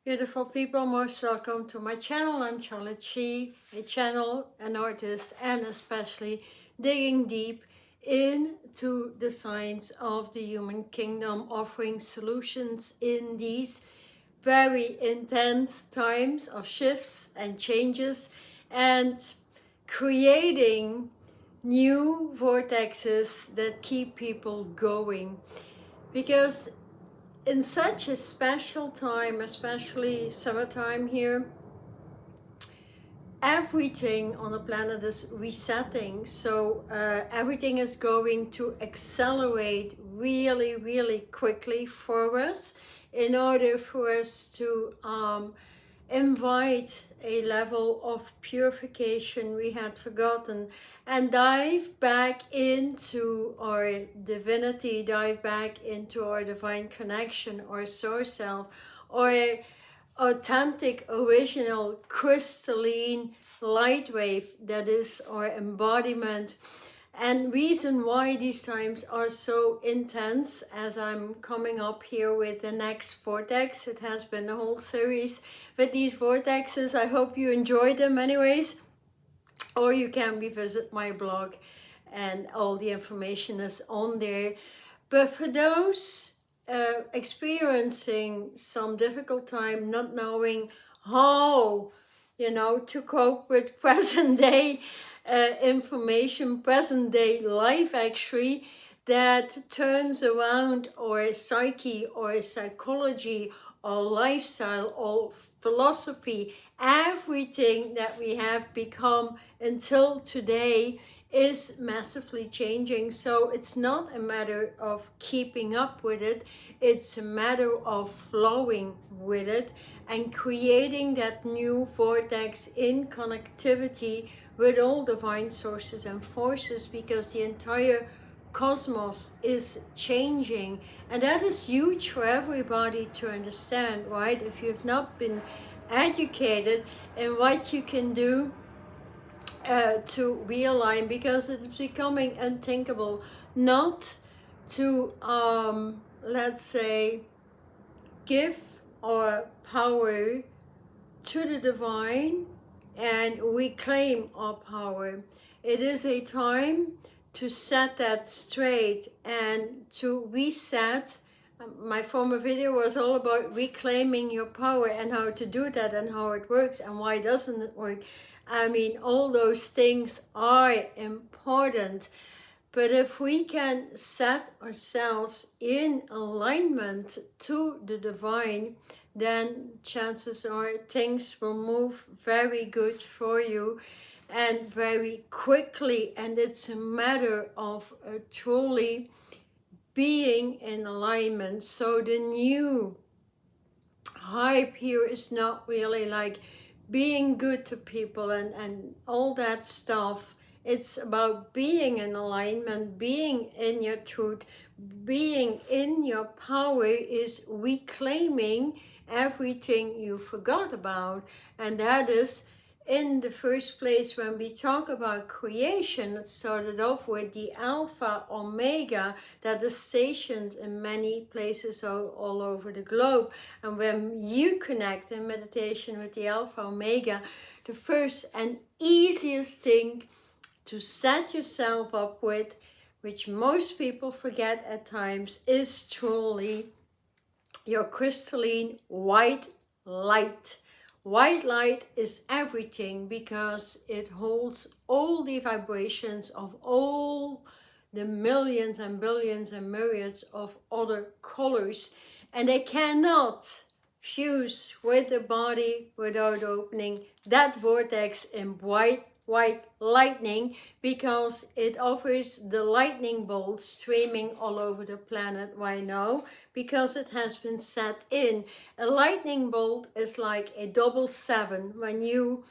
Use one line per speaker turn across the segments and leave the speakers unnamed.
Beautiful people, most welcome to my channel. I'm ALCHEMY, a channel, an artist, and especially digging deep into the science of the human kingdom, offering solutions in these very intense times of shifts and changes, and creating new vortexes that keep people going. Because in such a special time, especially summertime here, everything on the planet is resetting. So everything is going to accelerate really, really quickly for us in order for us to invite a level of purification we had forgotten and dive back into our divinity, dive back into our divine connection, our source self, our authentic, original, crystalline light wave that is our embodiment. And reason why these times are so intense, as I'm coming up here with the next vortex. It has been a whole series with these vortexes. I hope you enjoyed them anyways. Or you can revisit my blog and all the information is on there. But for those experiencing some difficult time, not knowing how, to cope with present day information, present day life actually, that turns around our psyche or psychology or lifestyle or philosophy, everything that we have become until today is massively changing. So it's not a matter of keeping up with it, it's a matter of flowing with it and creating that new vortex in connectivity with all divine sources and forces, because the entire cosmos is changing, and that is huge for everybody to understand, right? If you've not been educated in what you can do to realign, because it's becoming unthinkable not to let's say give our power to the divine and reclaim our power. It is a time to set that straight and to reset. My former video was all about reclaiming your power and how to do that and how it works and why doesn't it work. I mean, all those things are important. But if we can set ourselves in alignment to the divine, then chances are things will move very good for you and very quickly. And it's a matter of truly being in alignment. So the new hype here is not really like being good to people and all that stuff. It's about being in alignment, being in your truth, being in your power, is reclaiming everything you forgot about. And that is, in the first place, when we talk about creation, it started off with the Alpha Omega that is stationed in many places all over the globe. And when you connect in meditation with the Alpha Omega, the first and easiest thing to set yourself up with, which most people forget at times, is truly your crystalline white light. White light is everything, because it holds all the vibrations of all the millions and billions and myriads of other colors, and they cannot fuse with the body without opening that vortex in white lightning, because it offers the lightning bolts streaming all over the planet right now, because it has been set in. A lightning bolt is like a 777. When you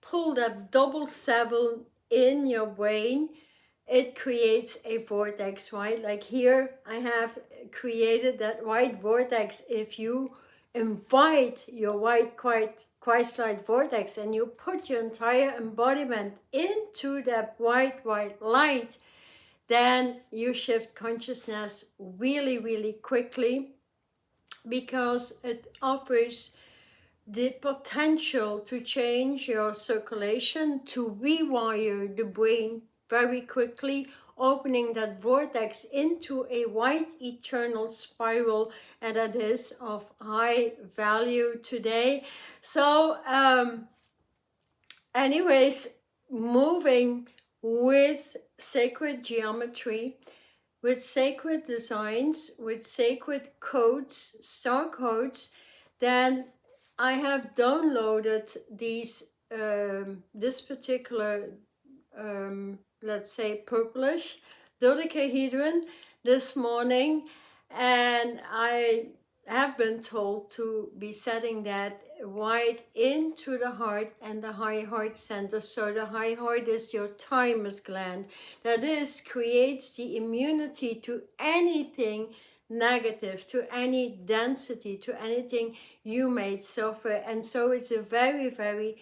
pull that 777 in your brain, it creates a vortex, right? Like here I have created that white vortex. If you invite your white Christ-light vortex and you put your entire embodiment into that white light, then you shift consciousness really, really quickly, because it offers the potential to change your circulation, to rewire the brain very quickly, opening that vortex into a white eternal spiral, and that is of high value today. So anyways, moving with sacred geometry, with sacred designs, with sacred codes, star codes, then I have downloaded these this particular let's say purplish dodecahedron this morning, and I have been told to be setting that right into the heart and the high heart center. So the high heart is your thymus gland. That is, creates the immunity to anything negative, to any density, to anything you may suffer. And so it's a very, very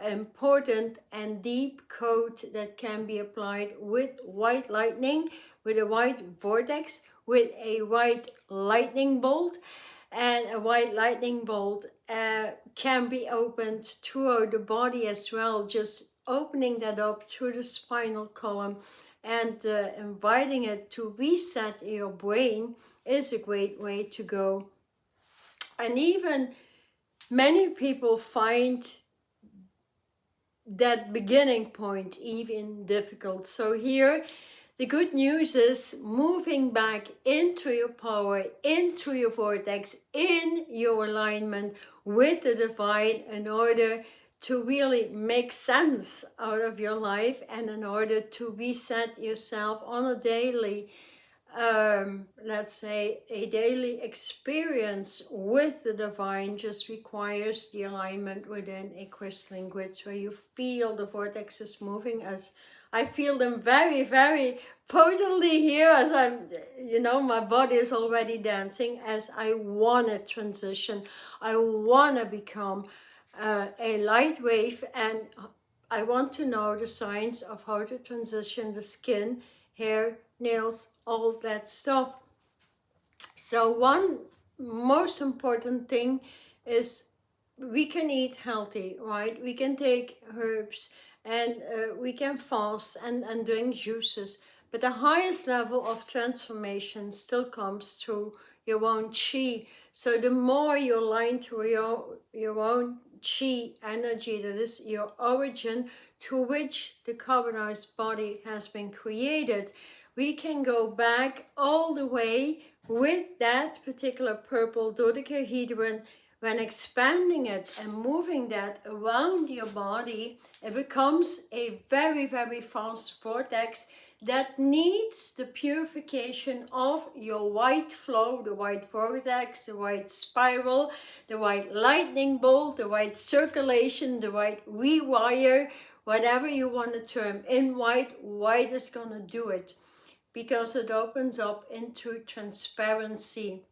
important and deep code that can be applied with white lightning, with a white vortex, with a white lightning bolt. And a white lightning bolt can be opened throughout the body as well, just opening that up through the spinal column and inviting it to reset your brain is a great way to go. And even many people find that beginning point even difficult. So here the good news is moving back into your power, into your vortex, in your alignment with the divine, in order to really make sense out of your life, and in order to reset yourself on a daily let's say a daily experience with the divine just requires the alignment within a crystalline grid, where you feel the vortexes moving. As I feel them very, very potently here, as I'm, my body is already dancing, as I want to transition. I want to become a light wave, and I want to know the science of how to transition the skin, hair, nails, all that stuff. So one most important thing is we can eat healthy, right? We can take herbs, and we can fast and drink juices. But the highest level of transformation still comes through your own chi. So the more you align to your own chi energy, that is your origin, to which the carbonized body has been created, we can go back all the way with that particular purple dodecahedron. When expanding it and moving that around your body, it becomes a very, very fast vortex that needs the purification of your white flow, the white vortex, the white spiral, the white lightning bolt, the white circulation, the white rewire, whatever you want to term. In white, white is going to do it, because it opens up into transparency.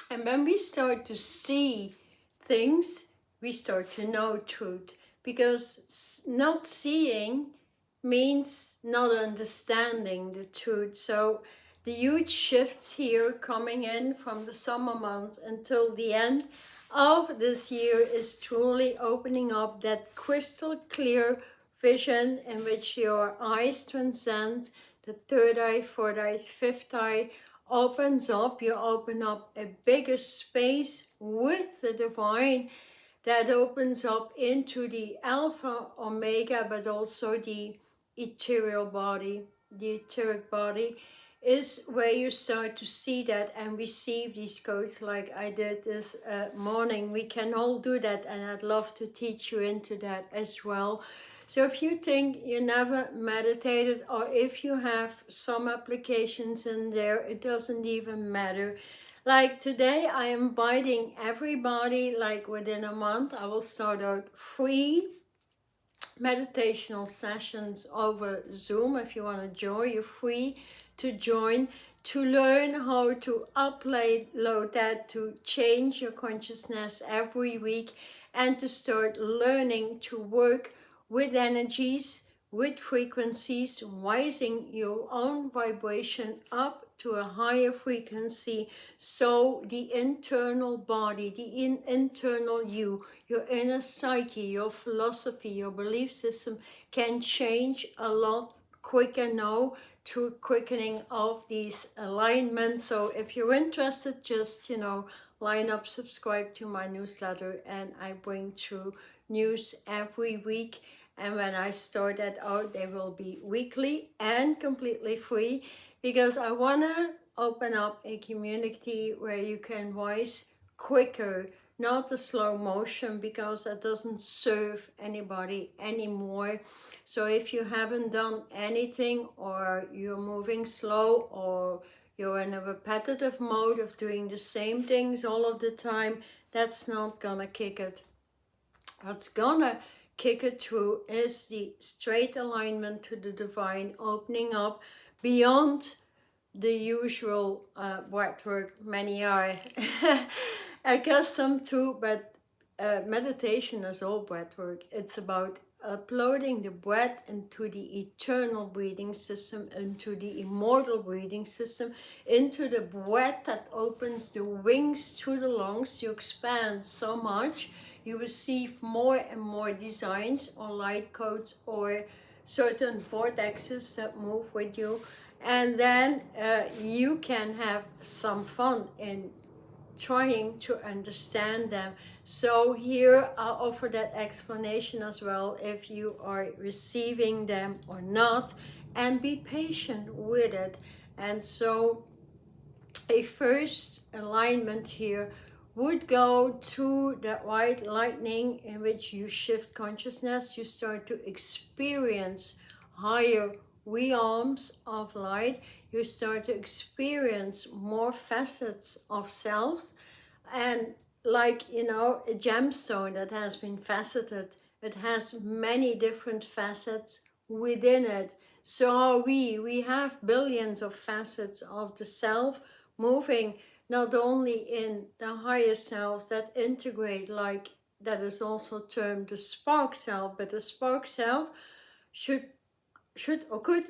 And when we start to see things, we start to know truth. Because not seeing means not understanding the truth. So the huge shifts here coming in from the summer month until the end of this year is truly opening up that crystal clear vision in which your eyes transcend the third eye, fourth eye, fifth eye opens up. You open up a bigger space with the divine that opens up into the alpha, omega, but also the ethereal body. The etheric body is where you start to see that and receive these codes like I did this morning. We can all do that, and I'd love to teach you into that as well. So if you think you never meditated, or if you have some applications in there, it doesn't even matter. Like today, I am inviting everybody, like within a month, I will start out free meditational sessions over Zoom. If you want to join, you're free to join, to learn how to upload that, to change your consciousness every week, and to start learning to work with energies, with frequencies, rising your own vibration up to a higher frequency, so the internal body, the internal you, your inner psyche, your philosophy, your belief system can change a lot quicker now through quickening of these alignments. So if you're interested, just, you know, line up, subscribe to my newsletter, and I bring through news every week. And when I start that out, they will be weekly and completely free, because I want to open up a community where you can voice quicker, not the slow motion, because that doesn't serve anybody anymore. So if you haven't done anything, or you're moving slow, or you're in a repetitive mode of doing the same things all of the time, that's not gonna kick it. What's gonna kick it through is the straight alignment to the divine, opening up beyond the usual breath work many are accustomed to, but meditation is all breath work. It's about uploading the breath into the eternal breathing system, into the immortal breathing system, into the breath that opens the wings through the lungs. You expand so much, you receive more and more designs or light codes or certain vortexes that move with you, and then you can have some fun in trying to understand them. So here I'll offer that explanation as well, if you are receiving them or not, and be patient with it. And so a first alignment here would go to that white lightning, in which you shift consciousness. You start to experience higher realms of light. You start to experience more facets of self, and like, you know, a gemstone that has been faceted, it has many different facets within it. So we have billions of facets of the self, moving not only in the higher selves that integrate, like that is also termed the spark self, but the spark self should or could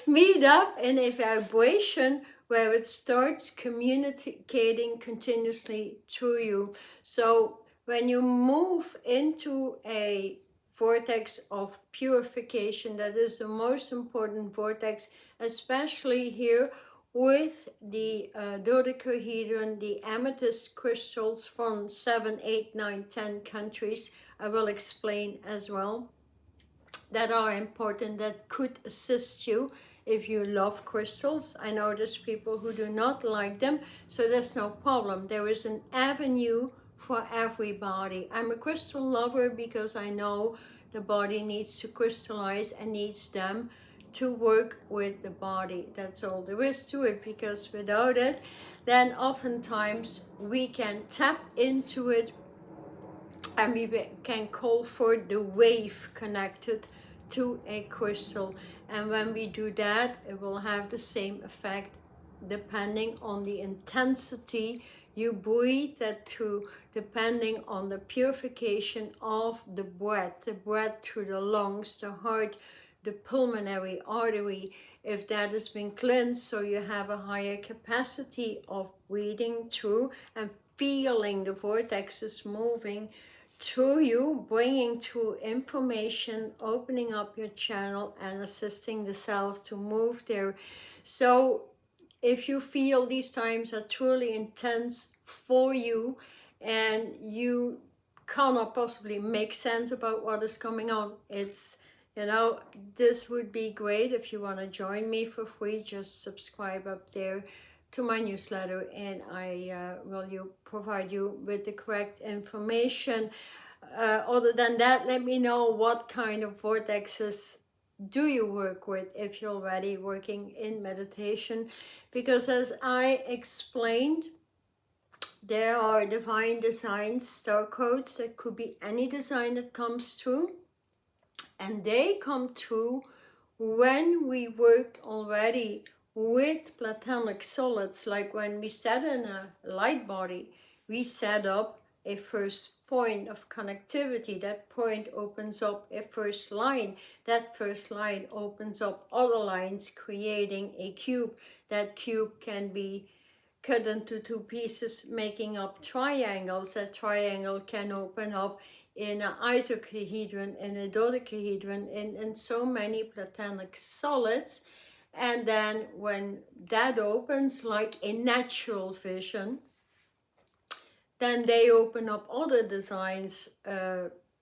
meet up in a vibration where it starts communicating continuously to you. So when you move into a vortex of purification, that is the most important vortex, especially here with the dodecahedron, the amethyst crystals from 7, 8, 9, 10 countries. I will explain as well, that are important, that could assist you if you love crystals. I know there's people who do not like them, so that's no problem. There is an avenue for everybody. I'm a crystal lover because I know the body needs to crystallize and needs them to work with the body. That's all there is to it, because without it, then oftentimes we can tap into it and we can call for the wave connected to a crystal. And when we do that, it will have the same effect depending on the intensity you breathe that through, depending on the purification of the breath through the lungs, the heart, the pulmonary artery. If that has been cleansed, so you have a higher capacity of breathing through and feeling the vortexes moving through you, bringing through information, opening up your channel and assisting the self to move there. So if you feel these times are truly intense for you and you cannot possibly make sense about what is coming on, it's, you know, this would be great. If you want to join me for free, just subscribe up there to my newsletter, and I will provide you with the correct information. Other than that, let me know what kind of vortexes do you work with if you're already working in meditation, because as I explained, there are divine designs, star codes, that could be any design that comes through, and they come through when we worked already with platonic solids. Like when we sat in a light body, we set up a first point of connectivity. That point opens up a first line. That first line opens up other lines, creating a cube. That cube can be cut into two pieces, making up triangles. That triangle can open up in an isocahedron, in a dodecahedron, in so many platonic solids. And then when that opens, like a natural vision, then they open up other designs,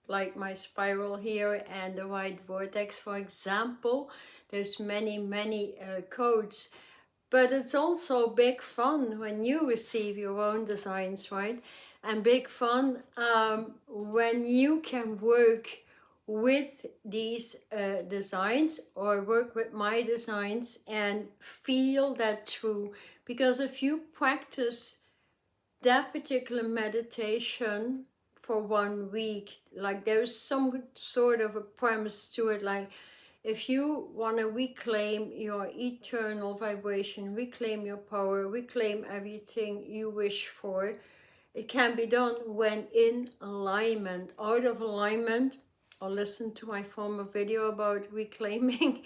like my spiral here and the white vortex, for example. There's many codes. But it's also big fun when you receive your own designs, right? And big fun when you can work with these designs or work with my designs and feel that through. Because if you practice that particular meditation for 1 week, like there's some sort of a premise to it, like if you want to reclaim your eternal vibration, reclaim your power, reclaim everything you wish for, it can be done when in alignment. Out of alignment, or listen to my former video about reclaiming,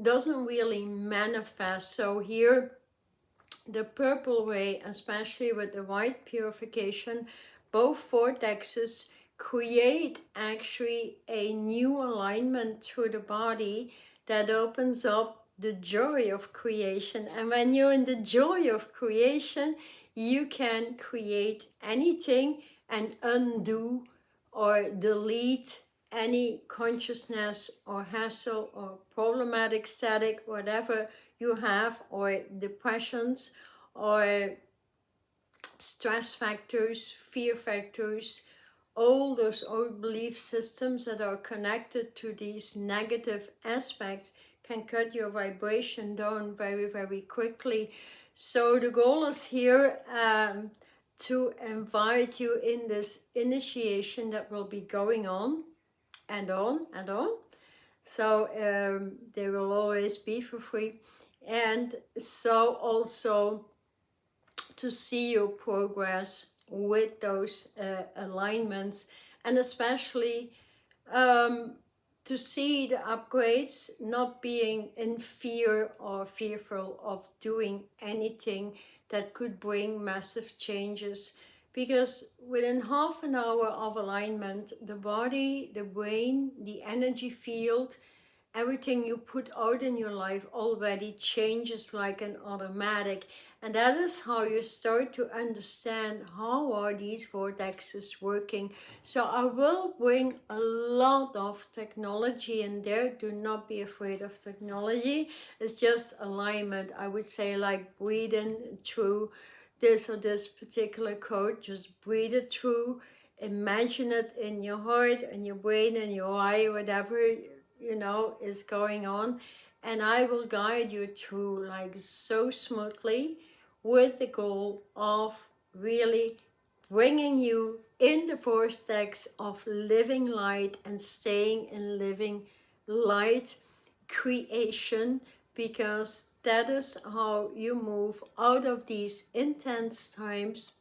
doesn't really manifest. So here, the purple way, especially with the white purification, both vortexes create actually a new alignment through the body that opens up the joy of creation. And when you're in the joy of creation, you can create anything and undo or delete any consciousness or hassle or problematic static, whatever you have, or depressions or stress factors, fear factors, all those old belief systems that are connected to these negative aspects can cut your vibration down very quickly. So the goal is here to invite you in this initiation that will be going on and on and on. So they will always be for free. And so also to see your progress with those alignments, and especially to see the upgrades, not being in fear or fearful of doing anything that could bring massive changes. Because within half an hour of alignment, the body, the brain, the energy field, everything you put out in your life already changes like an automatic. And that is how you start to understand how are these vortexes working. So I will bring a lot of technology in there. Do not be afraid of technology. It's just alignment. I would say like breathing through this or this particular code. Just breathe it through. Imagine it in your heart and your brain and your eye, whatever is going on, and I will guide you through like so smoothly, with the goal of really bringing you in the vortex of living light and staying in living light creation, because that is how you move out of these intense times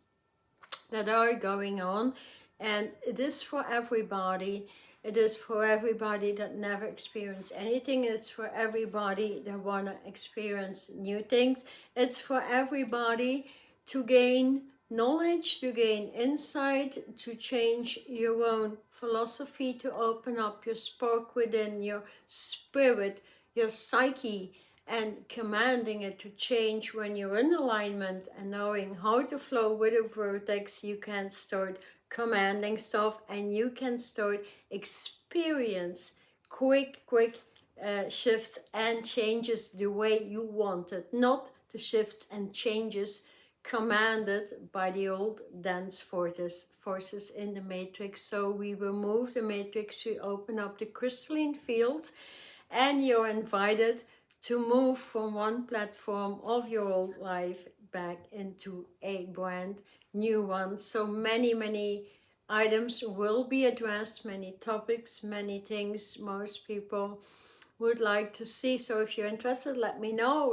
that are going on. And it is for everybody. It is for everybody that never experienced anything. It's for everybody that want to experience new things. It's for everybody to gain knowledge, to gain insight, to change your own philosophy, to open up your spark within, your spirit, your psyche, and commanding it to change. When you're in alignment and knowing how to flow with a vortex, you can start commanding stuff, and you can start experience quick shifts and changes the way you want it, not the shifts and changes commanded by the old dense forces in the matrix. So we remove the matrix, we open up the crystalline fields, and you're invited to move from one platform of your old life back into a brand new one. So many items will be addressed, many topics, many things most people would like to see. So if you're interested, let me know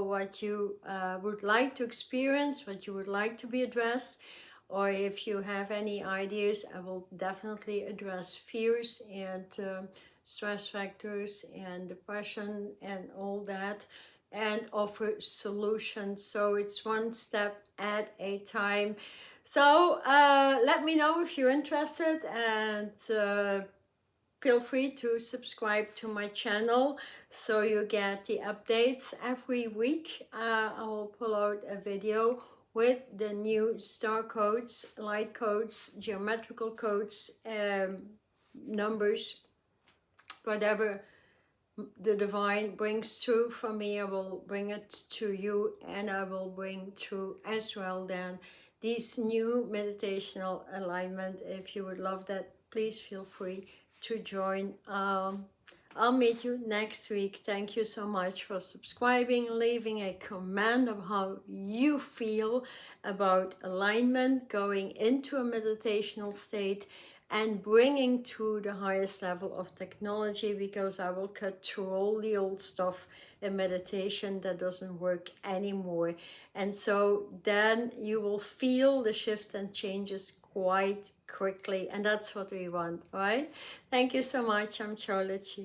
what you would like to experience, what you would like to be addressed, or if you have any ideas, I will definitely address fears and stress factors and depression and all that, and offer solutions. So it's one step at a time. So let me know if you're interested, and feel free to subscribe to my channel so you get the updates every week. I will pull out a video with the new star codes, light codes, geometrical codes, numbers, whatever the divine brings through for me, I will bring it to you, and I will bring through as well then these new meditational alignment. If you would love that, please feel free to join. I'll meet you next week. Thank you so much for subscribing, leaving a comment of how you feel about alignment, going into a meditational state, and bringing to the highest level of technology, because I will cut through all the old stuff in meditation that doesn't work anymore. And so then you will feel the shift and changes quite quickly, and that's what we want, right? Thank you so much. I'm Charlotte Chi.